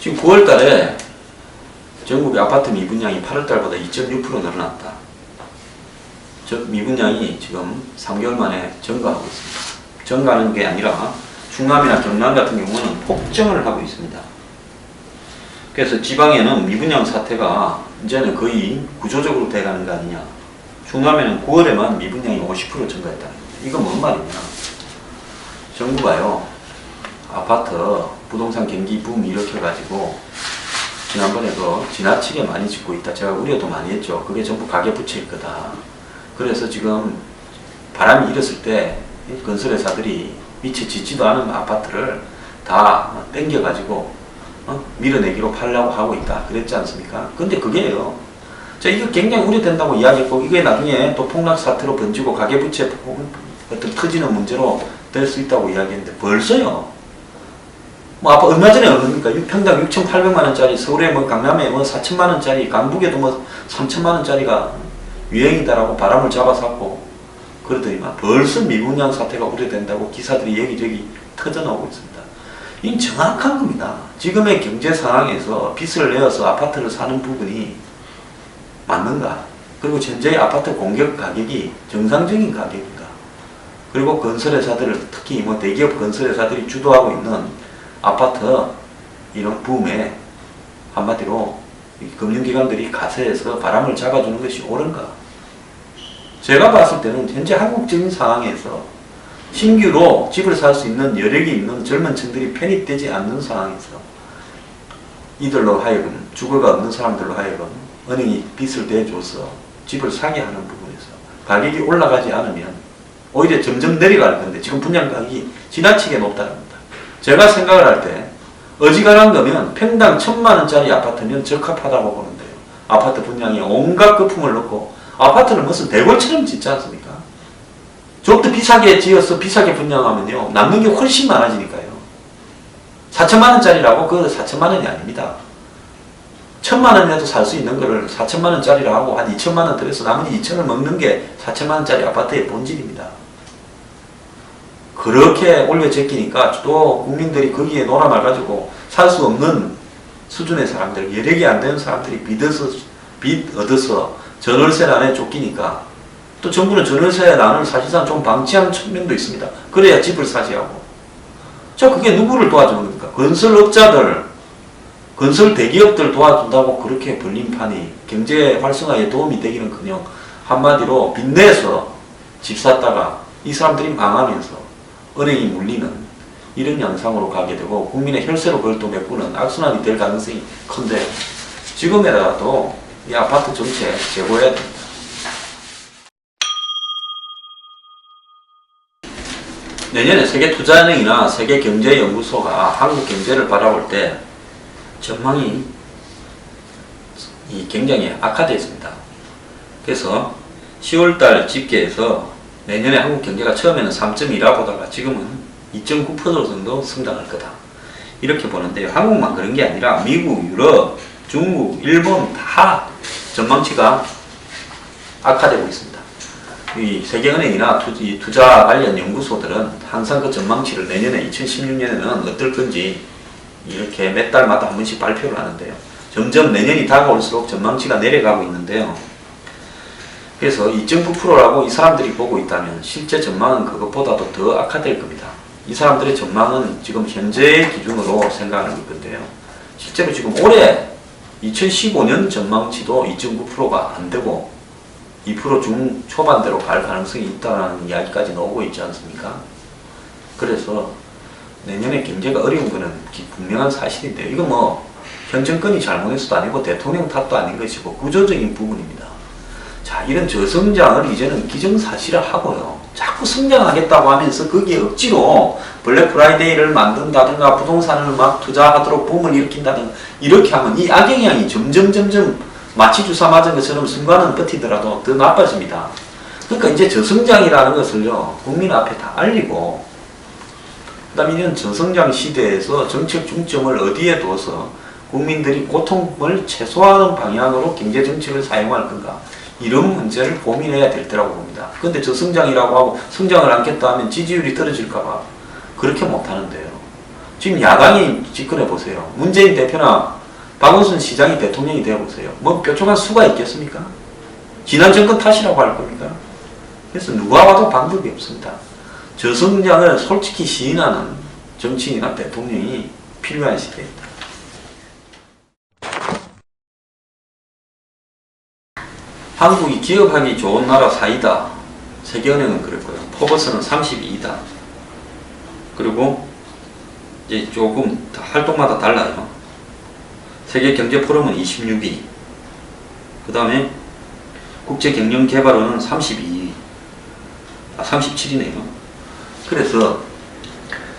지금 9월 달에 전국의 아파트 미분양이 8월 달보다 2.6% 늘어났다. 즉 미분양이 지금 3개월 만에 증가하고 있습니다. 증가하는 게 아니라 충남이나 경남 같은 경우는 폭증을 하고 있습니다. 그래서 지방에는 미분양 사태가 이제는 거의 구조적으로 돼가는 거 아니냐. 충남에는 9월에만 미분양이 50% 증가했다는 겁니다. 이건 뭔 말이냐. 정부가요, 아파트 부동산 경기 붐 일으켜가지고 지난번에 지나치게 많이 짓고 있다. 제가 우려도 많이 했죠. 그게 전부 가계부채일 거다. 그래서 지금 바람이 일었을 때 건설회사들이 미처 짓지도 않은 아파트를 다 땡겨가지고 밀어내기로 팔려고 하고 있다. 그랬지 않습니까? 근데 그게요. 이거 굉장히 우려된다고 이야기했고, 이게 나중에 또 폭락 사태로 번지고 가계부채 어떤 터지는 문제로 될 수 있다고 이야기했는데 벌써요. 얼마 전에 얼마입니까? 평당 6,800만원짜리, 서울에 강남에 4천만원짜리, 강북에도 3천만원짜리가 유행이다라고 바람을 잡아쌌고, 그러더니만 벌써 미분양 사태가 우려된다고 기사들이 여기저기 터져나오고 있습니다. 이건 정확한 겁니다. 지금의 경제 상황에서 빚을 내어서 아파트를 사는 부분이 맞는가? 그리고 현재의 아파트 공격 가격이 정상적인 가격인가? 그리고 건설회사들을, 특히 대기업 건설회사들이 주도하고 있는 아파트 이런 붐에 한마디로 금융기관들이 가세해서 바람을 잡아주는 것이 옳은가? 제가 봤을 때는 현재 한국적인 상황에서 신규로 집을 살 수 있는 여력이 있는 젊은 층들이 편입되지 않는 상황에서 이들로 하여금, 주거가 없는 사람들로 하여금 은행이 빚을 대줘서 집을 사게 하는 부분에서 가격이 올라가지 않으면 오히려 점점 내려갈 건데, 지금 분양 가격이 지나치게 높다는 겁니다. 제가 생각을 할 때 어지간한 거면 평당 1,000만원짜리 아파트면 적합하다고 보는데요. 아파트 분양에 온갖 거품을 넣고 아파트는 무슨 대궐처럼 짓지 않습니까? 좀 더 비싸게 지어서 비싸게 분양하면요, 남는 게 훨씬 많아지니까요. 4천만원짜리라고 그거 4천만원이 아닙니다. 1,000만원이라도 살 수 있는 거를 4천만원짜리라고 하고 한 2천만원 들여서 나머지 2천을 먹는 게 4천만원짜리 아파트의 본질입니다. 그렇게 올려 제끼니까 또 국민들이 거기에 놀아나가지고 살 수 없는 수준의 사람들, 여력이 안 되는 사람들이 빚 얻어서 전월세난에 쫓기니까 또 정부는 전월세난을 사실상 좀 방치하는 측면도 있습니다. 그래야 집을 사지 하고. 자, 그게 누구를 도와주는 겁니까? 건설업자들, 건설 대기업들 도와준다고 그렇게 벌림판이 경제 활성화에 도움이 되기는커녕 한마디로 빚내서 집 샀다가 이 사람들이 망하면서 은행이 물리는 이런 양상으로 가게 되고 국민의 혈세로 그걸 또 메꾸는 악순환이 될 가능성이 큰데, 지금에라도 이 아파트 정책 재고해야 됩니다. 내년에 세계투자은행이나 세계경제연구소가 한국 경제를 바라볼 때 전망이 굉장히 악화되어 있습니다. 그래서 10월달 집계에서 내년에 한국 경제가 처음에는 3.2라 보다가 지금은 2.9% 정도 성장할 거다, 이렇게 보는데요. 한국만 그런 게 아니라 미국, 유럽, 중국, 일본 다 전망치가 악화되고 있습니다. 이 세계은행이나 투자 관련 연구소들은 항상 그 전망치를 내년에 2016년에는 어떨 건지 이렇게 몇 달마다 한 번씩 발표를 하는데요. 점점 내년이 다가올수록 전망치가 내려가고 있는데요. 그래서 2.9%라고 이 사람들이 보고 있다면 실제 전망은 그것보다도 더 악화될 겁니다. 이 사람들의 전망은 지금 현재의 기준으로 생각하는 건데요. 실제로 지금 올해 2015년 전망치도 2.9%가 안 되고 2% 중초반대로 갈 가능성이 있다는 이야기까지 나오고 있지 않습니까? 그래서 내년에 경제가 어려운 거는 분명한 사실인데요. 이거 현 정권이 잘못해서도 아니고 대통령 탓도 아닌 것이고 구조적인 부분입니다. 자, 이런 저성장을 이제는 기정사실화하고요. 자꾸 성장하겠다고 하면서 거기에 억지로 블랙 프라이데이를 만든다든가 부동산을 막 투자하도록 붐을 일으킨다든가 이렇게 하면 이 악영향이 점점 마취 주사 맞은 것처럼 순간은 버티더라도 더 나빠집니다. 그러니까 이제 저성장이라는 것을요, 국민 앞에 다 알리고, 그 다음에 이런 저성장 시대에서 정책 중점을 어디에 둬서 국민들이 고통을 최소화하는 방향으로 경제정책을 사용할 건가, 이런 문제를 고민해야 될 때라고 봅니다. 그런데 저성장이라고 하고 성장을 않겠다 하면 지지율이 떨어질까봐 그렇게 못하는데요. 지금 야당이 집권해 보세요. 문재인 대표나 박원순 시장이 대통령이 되어 보세요. 뭐 뾰족한 수가 있겠습니까? 지난 정권 탓이라고 할 겁니까? 그래서 누가 와도 방법이 없습니다. 저성장을 솔직히 시인하는 정치인이나 대통령이 필요한 시대입니다. 한국이 기업하기 좋은 나라 4위다. 세계은행은 그랬고요. 포버스는 32위다. 그리고 이제 조금 활동마다 달라요. 세계경제포럼은 26위. 그 다음에 국제경영개발원은 32위. 37위네요. 그래서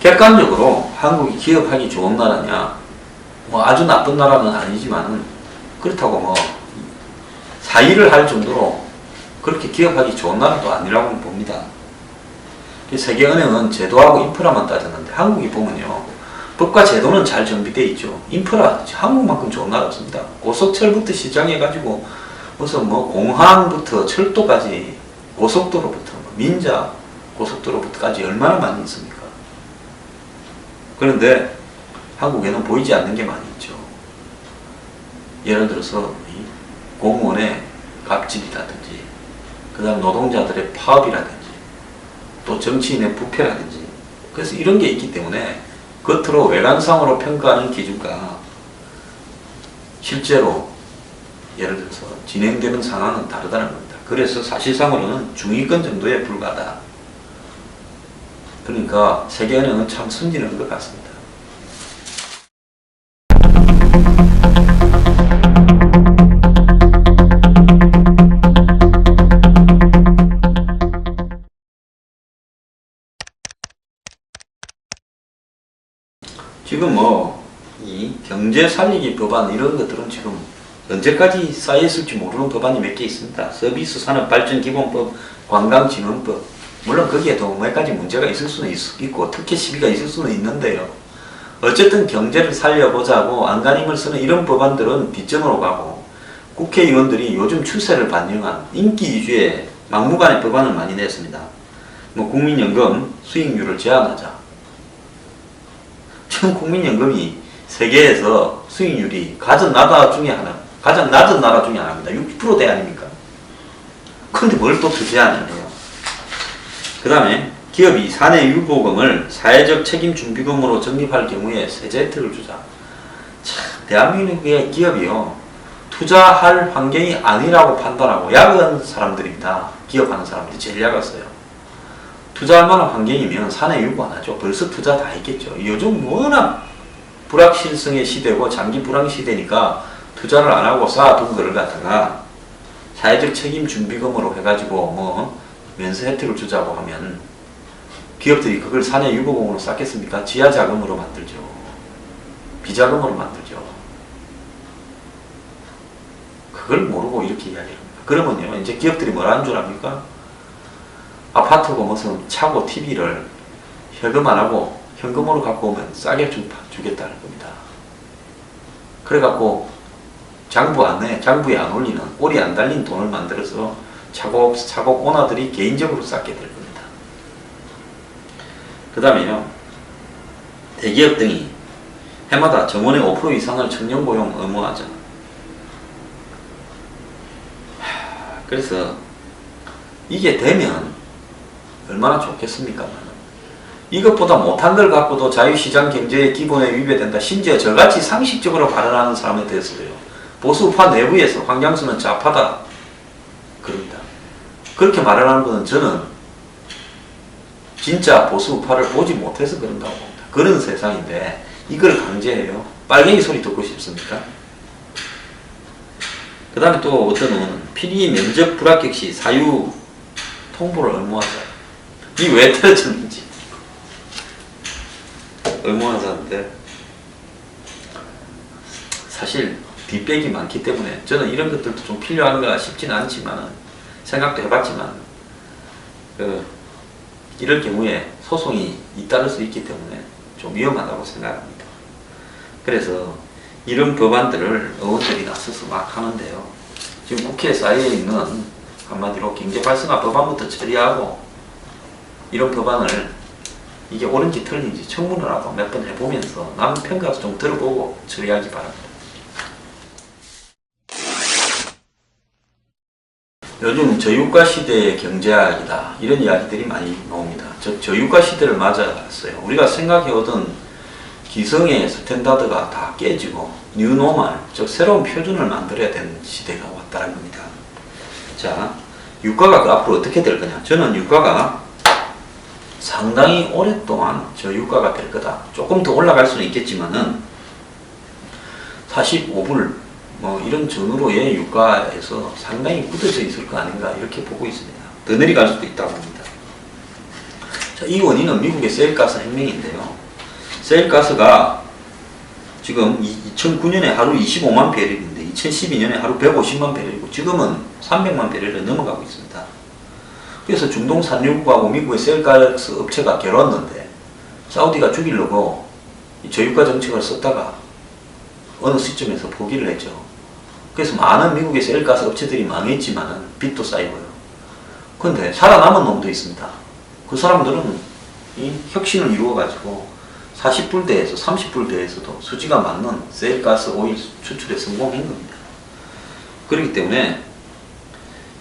객관적으로 한국이 기업하기 좋은 나라냐, 뭐 아주 나쁜 나라는 아니지만 그렇다고 뭐 4위를 할 정도로 그렇게 기업하기 좋은 나라도 아니라고 봅니다. 세계은행은 제도하고 인프라만 따졌는데 한국이 보면요, 법과 제도는 잘 정비되어 있죠. 인프라, 한국만큼 좋은 나라 없습니다. 고속철부터 시작해가지고 무슨 뭐 공항부터 철도까지, 고속도로부터 민자 고속도로부터까지 얼마나 많이 있습니까? 그런데 한국에는 보이지 않는 게 많이 있죠. 예를 들어서 공무원의 갑질이라든지, 그 다음 노동자들의 파업이라든지, 또 정치인의 부패라든지, 그래서 이런 게 있기 때문에 겉으로 외관상으로 평가하는 기준과 실제로 예를 들어서 진행되는 상황은 다르다는 겁니다. 그래서 사실상으로는 중위권 정도에 불과하다. 그러니까 세계은행은 참 순진한 것 같습니다. 지금 뭐 이 경제 살리기 법안 이런 것들은 지금 언제까지 쌓여있을지 모르는 법안이 몇 개 있습니다. 서비스 산업 발전 기본법, 관광진흥법, 물론 거기에도 몇 가지 문제가 있을 수는 있고 특혜 시비가 있을 수는 있는데요. 어쨌든 경제를 살려보자고 안간힘을 쓰는 이런 법안들은 뒷전으로 가고, 국회의원들이 요즘 추세를 반영한 인기 위주의 막무가내 법안을 많이 냈습니다. 뭐 국민연금 수익률을 제한하자. 지금 국민연금이 세계에서 수익률이 가장 낮은 나라 중에 하나입니다. 6%대 아닙니까? 그런데 뭘 또 더 제한하네요. 그 다음에 기업이 사내 유보금을 사회적 책임 준비금으로 적립할 경우에 세제 혜택을 주자. 참, 대한민국의 기업이요, 투자할 환경이 아니라고 판단하고 야근 사람들입니다. 기업하는 사람들이 제일 야갔어요. 투자할 만한 환경이면 사내 유보 안 하죠. 벌써 투자 다 했겠죠. 요즘 워낙 불확실성의 시대고 장기 불황 시대니까 투자를 안 하고 쌓아둔 거를 갖다가 사회적 책임 준비금으로 해가지고 뭐 면세 혜택을 주자고 하면 기업들이 그걸 사내 유보금으로 쌓겠습니까? 지하 자금으로 만들죠. 비자금으로 만들죠. 그걸 모르고 이렇게 이야기합니다. 그러면요, 이제 기업들이 뭐라는 줄 압니까? 아파트고 무슨 차고 TV를 현금 안 하고 현금으로 갖고 오면 싸게 주겠다는 겁니다. 그래갖고 장부에 안 올리는, 꼬리 안 달린 돈을 만들어서 차곡차곡 오너들이 개인적으로 쌓게 될 겁니다. 그 다음에요, 대기업 등이 해마다 정원의 5% 이상을 청년고용 의무화하자. 그래서 이게 되면 얼마나 좋겠습니까? 이것보다 못한 걸 갖고도 자유시장 경제의 기본에 위배된다. 심지어 저같이 상식적으로 발언하는 사람에 대해서도요, 보수파 내부에서 황장수는 좌파다 그럽니다. 그렇게 말하는 것은 저는 진짜 보수파를 보지 못해서 그런다고 봅니다. 그런 세상인데 이걸 강제해요. 빨갱이 소리 듣고 싶습니까? 그 다음에 또 어떤 놈은 필히 면접 불합격 시 사유 통보를 의무화하자. 이 왜 떨어졌는지 의무화하자는데, 사실 뒷백이 많기 때문에 저는 이런 것들도 좀 필요한가 싶지는 않지만, 생각도 해봤지만 이럴 경우에 소송이 잇따를 수 있기 때문에 좀 위험하다고 생각합니다. 그래서 이런 법안들을 의원들이 나서서 막 하는데요, 지금 국회에 쌓여있는 한마디로 경제발생화 법안부터 처리하고 이런 법안을 이게 옳은지 틀린지 청문회라도 몇 번 해보면서 남 평가도 좀 들어보고 처리하기 바랍니다. 요즘 저유가 시대의 경제학이다 이런 이야기들이 많이 나옵니다. 저유가 시대를 맞았어요. 우리가 생각해오던 기성의 스탠다드가 다 깨지고 뉴노멀, 즉 새로운 표준을 만들어야 되는 시대가 왔다는 겁니다. 자, 유가가 앞으로 어떻게 될 거냐. 저는 유가가 상당히 오랫동안 저유가가 될 거다. 조금 더 올라갈 수는 있겠지만은 45불 뭐 이런 전후로의 유가에서 상당히 굳어져 있을 거 아닌가 이렇게 보고 있습니다. 더 내려갈 수도 있다고 봅니다. 자, 이 원인은 미국의 세일가스 혁명인데요. 세일가스가 지금 2009년에 하루 25만 배럴인데 2012년에 하루 150만 배럴이고 지금은 300만 배럴을 넘어가고 있습니다. 그래서 중동 산유국하고 미국의 세일가스 업체가 겨뤘는데 사우디가 죽이려고 저유가 정책을 썼다가 어느 시점에서 포기를 했죠. 그래서 많은 미국의 세일가스 업체들이 망했지만은 빚도 쌓이고요. 그런데 살아남은 놈도 있습니다. 그 사람들은 이 혁신을 이루어가지고 40불대에서 30불대에서도 수지가 맞는 세일가스 오일 추출에 성공한 겁니다. 그렇기 때문에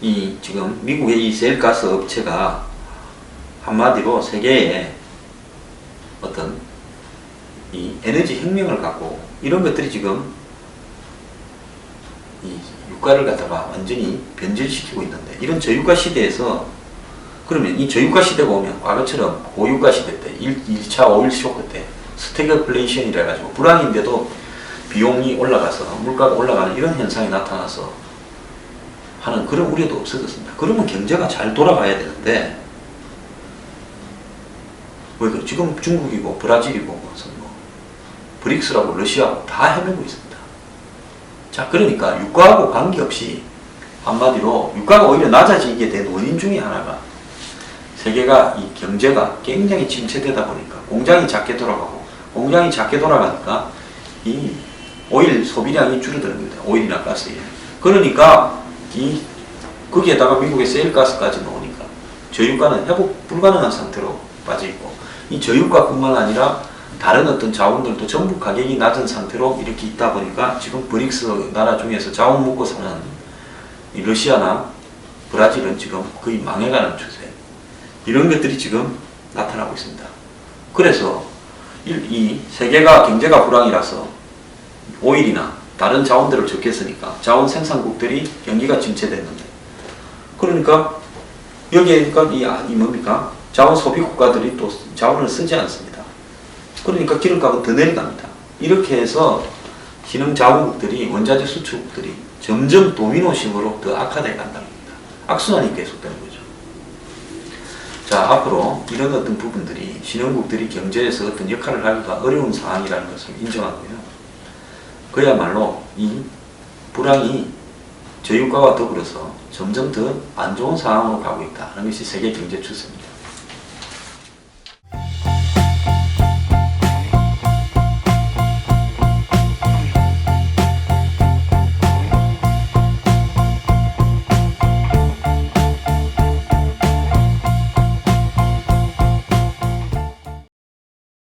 이 지금 미국의 이 세일가스 업체가 한마디로 세계에 어떤 이 에너지 혁명을 갖고 이런 것들이 지금 이 유가를 갖다가 완전히 변질시키고 있는데 이런 저유가 시대에서 그러면 이 저유가 시대가 오면 과거처럼 고유가 시대 때 1차 오일 쇼크 때 스태그플레이션이라 해가지고 불황인데도 비용이 올라가서 물가가 올라가는 이런 현상이 나타나서 하는 그런 우려도 없어졌습니다. 그러면 경제가 잘 돌아가야 되는데 왜 지금 중국이고 브라질이고 뭐 브릭스라고 러시아하고 다 헤매고 있습니다. 자, 그러니까 유가하고 관계없이 한마디로 유가가 오히려 낮아지게 된 원인 중에 하나가 세계가 이 경제가 굉장히 침체되다 보니까 공장이 작게 돌아가고 공장이 작게 돌아가니까 이 오일 소비량이 줄어드는 겁니다. 오일이나 가스에. 그러니까 이 거기에다가 미국의 세일가스까지 나오니까 저유가는 회복 불가능한 상태로 빠져 있고 이 저유가뿐만 아니라 다른 어떤 자원들도 전부 가격이 낮은 상태로 이렇게 있다 보니까 지금 브릭스 나라 중에서 자원 먹고 사는 이 러시아나 브라질은 지금 거의 망해가는 추세. 이런 것들이 지금 나타나고 있습니다. 그래서 이 세계가 경제가 불황이라서 오일이나 다른 자원들을 적게 쓰니까 자원 생산국들이 경기가 침체됐는데 그러니까 여기에 그러니까 이 뭡니까? 자원 소비 국가들이 또 자원을 쓰지 않습니다. 그러니까 기름값은 더 내려갑니다. 이렇게 해서 신흥자원국들이 원자재 수출국들이 점점 도미노식으로 더 악화되어 간다는 겁니다. 악순환이 계속되는 거죠. 자, 앞으로 이런 어떤 부분들이 신흥국들이 경제에서 어떤 역할을 하기가 어려운 상황이라는 것을 인정하고요. 그야말로 이 불황이 저유가와 더불어서 점점 더 안 좋은 상황으로 가고 있다는 것이 세계 경제 추세입니다.